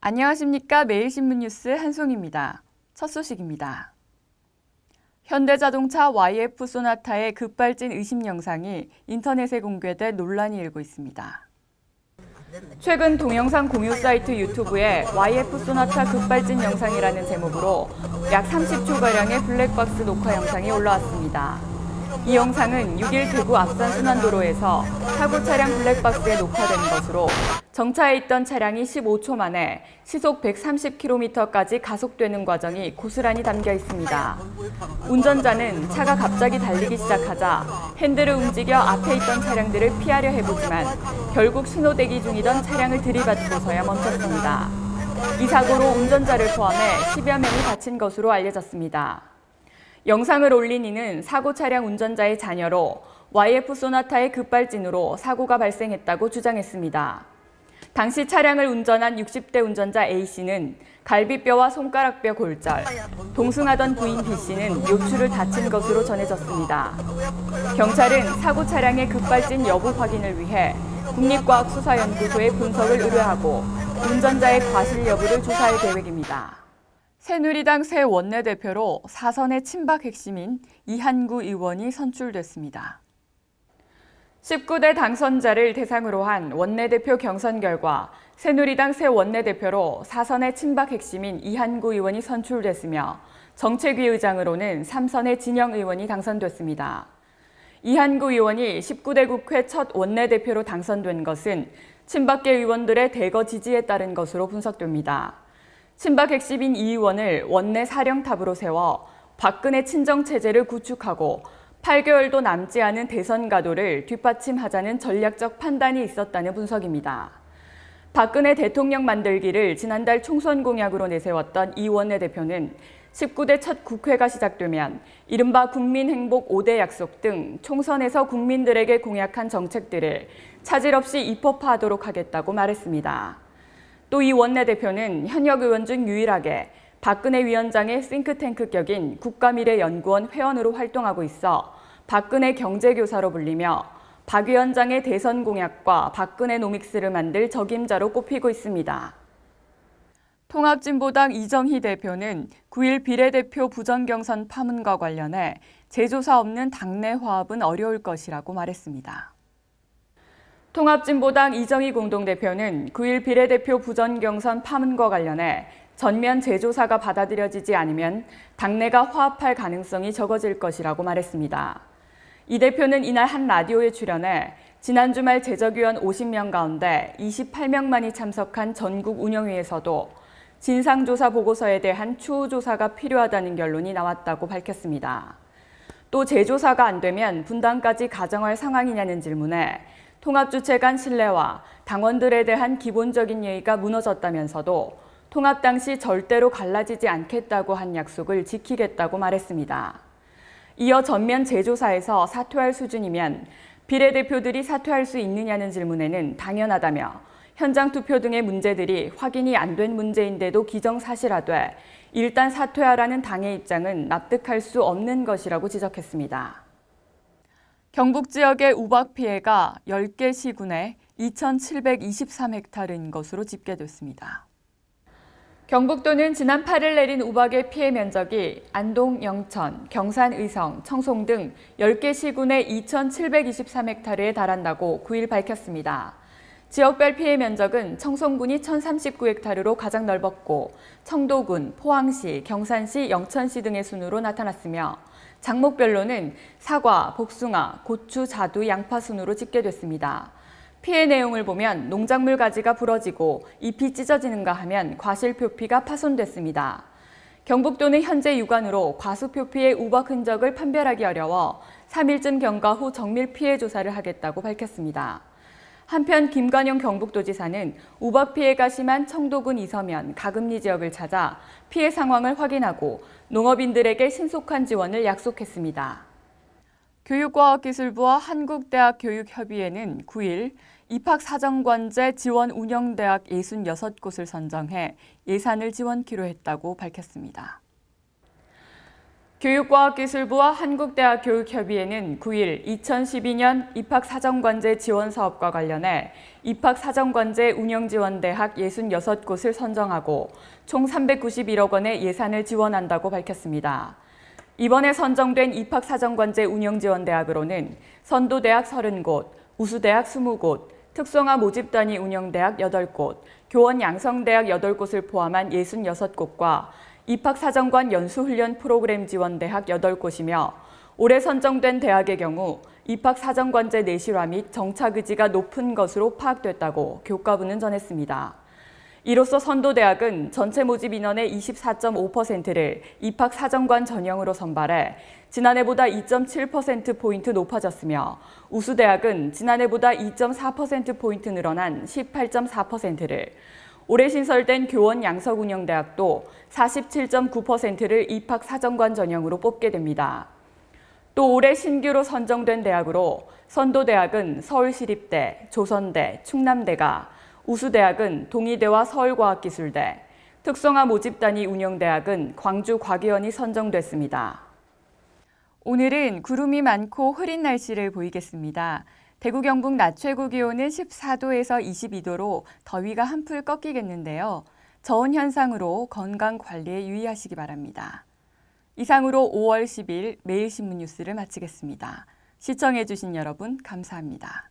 안녕하십니까. 매일신문 뉴스 한송입니다. 첫 소식입니다. 현대자동차 YF 소나타의 급발진 의심 영상이 인터넷에 공개돼 논란이 일고 있습니다. 최근 동영상 공유 사이트 유튜브에 YF 소나타 급발진 영상이라는 제목으로 약 30초가량의 블랙박스 녹화 영상이 올라왔습니다. 이 영상은 6일 대구 앞산순환도로에서 사고 차량 블랙박스에 녹화된 것으로 정차해 있던 차량이 15초 만에 시속 130km까지 가속되는 과정이 고스란히 담겨 있습니다. 운전자는 차가 갑자기 달리기 시작하자 핸들을 움직여 앞에 있던 차량들을 피하려 해보지만 결국 신호대기 중이던 차량을 들이받고서야 멈췄습니다. 이 사고로 운전자를 포함해 10여 명이 다친 것으로 알려졌습니다. 영상을 올린 이는 사고 차량 운전자의 자녀로 YF 소나타의 급발진으로 사고가 발생했다고 주장했습니다. 당시 차량을 운전한 60대 운전자 A씨는 갈비뼈와 손가락뼈 골절, 동승하던 부인 B씨는 요추를 다친 것으로 전해졌습니다. 경찰은 사고 차량의 급발진 여부 확인을 위해 국립과학수사연구소에 분석을 의뢰하고 운전자의 과실 여부를 조사할 계획입니다. 새누리당 새 원내대표로 사선의 친박 핵심인 이한구 의원이 선출됐습니다. 19대 당선자를 대상으로 한 원내대표 경선 결과 새누리당 새 원내대표로 사선의 친박 핵심인 이한구 의원이 선출됐으며 정책위 의장으로는 삼선의 진영 의원이 당선됐습니다. 이한구 의원이 19대 국회 첫 원내대표로 당선된 것은 친박계 의원들의 대거 지지에 따른 것으로 분석됩니다. 친박 핵심인 이 의원을 원내 사령탑으로 세워 박근혜 친정체제를 구축하고 8개월도 남지 않은 대선 가도를 뒷받침하자는 전략적 판단이 있었다는 분석입니다. 박근혜 대통령 만들기를 지난달 총선 공약으로 내세웠던 이 원내대표는 19대 첫 국회가 시작되면 이른바 국민행복 5대 약속 등 총선에서 국민들에게 공약한 정책들을 차질 없이 입법화하도록 하겠다고 말했습니다. 또 이 원내대표는 현역 의원 중 유일하게 박근혜 위원장의 싱크탱크 격인 국가미래연구원 회원으로 활동하고 있어 박근혜 경제교사로 불리며 박 위원장의 대선 공약과 박근혜 노믹스를 만들 적임자로 꼽히고 있습니다. 통합진보당 이정희 대표는 9일 비례대표 부정경선 파문과 관련해 재조사 없는 당내 화합은 어려울 것이라고 말했습니다. 통합진보당 이정희 공동대표는 9일 비례대표 부정경선 파문과 관련해 전면 재조사가 받아들여지지 않으면 당내가 화합할 가능성이 적어질 것이라고 말했습니다. 이 대표는 이날 한 라디오에 출연해 지난 주말 제적위원 50명 가운데 28명만이 참석한 전국 운영위에서도 진상조사 보고서에 대한 추후 조사가 필요하다는 결론이 나왔다고 밝혔습니다. 또 재조사가 안 되면 분당까지 가정할 상황이냐는 질문에 통합주체 간 신뢰와 당원들에 대한 기본적인 예의가 무너졌다면서도 통합 당시 절대로 갈라지지 않겠다고 한 약속을 지키겠다고 말했습니다. 이어 전면 재조사에서 사퇴할 수준이면 비례대표들이 사퇴할 수 있느냐는 질문에는 당연하다며 현장 투표 등의 문제들이 확인이 안 된 문제인데도 기정사실화돼 일단 사퇴하라는 당의 입장은 납득할 수 없는 것이라고 지적했습니다. 경북 지역의 우박 피해가 10개 시군에 2,723헥타르인 것으로 집계됐습니다. 경북도는 지난 8일 내린 우박의 피해 면적이 안동, 영천, 경산, 의성, 청송 등 10개 시군의 2,723헥타르에 달한다고 9일 밝혔습니다. 지역별 피해 면적은 청송군이 1,039헥타르로 가장 넓었고 청도군, 포항시, 경산시, 영천시 등의 순으로 나타났으며 장목별로는 사과, 복숭아, 고추, 자두, 양파 순으로 집계됐습니다. 피해 내용을 보면 농작물 가지가 부러지고 잎이 찢어지는가 하면 과실표피가 파손됐습니다. 경북도는 현재 육안으로 과수표피의 우박 흔적을 판별하기 어려워 3일쯤 경과 후 정밀 피해 조사를 하겠다고 밝혔습니다. 한편 김관용 경북도지사는 우박 피해가 심한 청도군 이서면, 가금리 지역을 찾아 피해 상황을 확인하고 농업인들에게 신속한 지원을 약속했습니다. 교육과학기술부와 한국대학교육협의회는 9일 입학사정관제 지원 운영대학 66곳을 선정해 예산을 지원키로 했다고 밝혔습니다. 교육과학기술부와 한국대학 교육협의회는 9일 2012년 입학사정관제 지원사업과 관련해 입학사정관제 운영지원대학 66곳을 선정하고 총 391억 원의 예산을 지원한다고 밝혔습니다. 이번에 선정된 입학사정관제 운영지원대학으로는 선도대학 30곳, 우수대학 20곳, 특성화 모집단위 운영대학 8곳, 교원양성대학 8곳을 포함한 66곳과 입학사정관 연수훈련 프로그램 지원대학 8곳이며 올해 선정된 대학의 경우 입학사정관제 내실화 및 정착 의지가 높은 것으로 파악됐다고 교과부는 전했습니다. 이로써 선도대학은 전체 모집 인원의 24.5%를 입학사정관 전형으로 선발해 지난해보다 2.7%포인트 높아졌으며 우수대학은 지난해보다 2.4%포인트 늘어난 18.4%를, 올해 신설된 교원 양석운영대학도 47.9%를 입학사정관 전형으로 뽑게 됩니다. 또 올해 신규로 선정된 대학으로 선도대학은 서울시립대, 조선대, 충남대가, 우수대학은 동의대와 서울과학기술대, 특성화 모집단위 운영대학은 광주과기원이 선정됐습니다. 오늘은 구름이 많고 흐린 날씨를 보이겠습니다. 대구 경북 낮 최고 기온은 14도에서 22도로 더위가 한풀 꺾이겠는데요. 저온 현상으로 건강 관리에 유의하시기 바랍니다. 이상으로 5월 10일 매일신문 뉴스를 마치겠습니다. 시청해주신 여러분 감사합니다.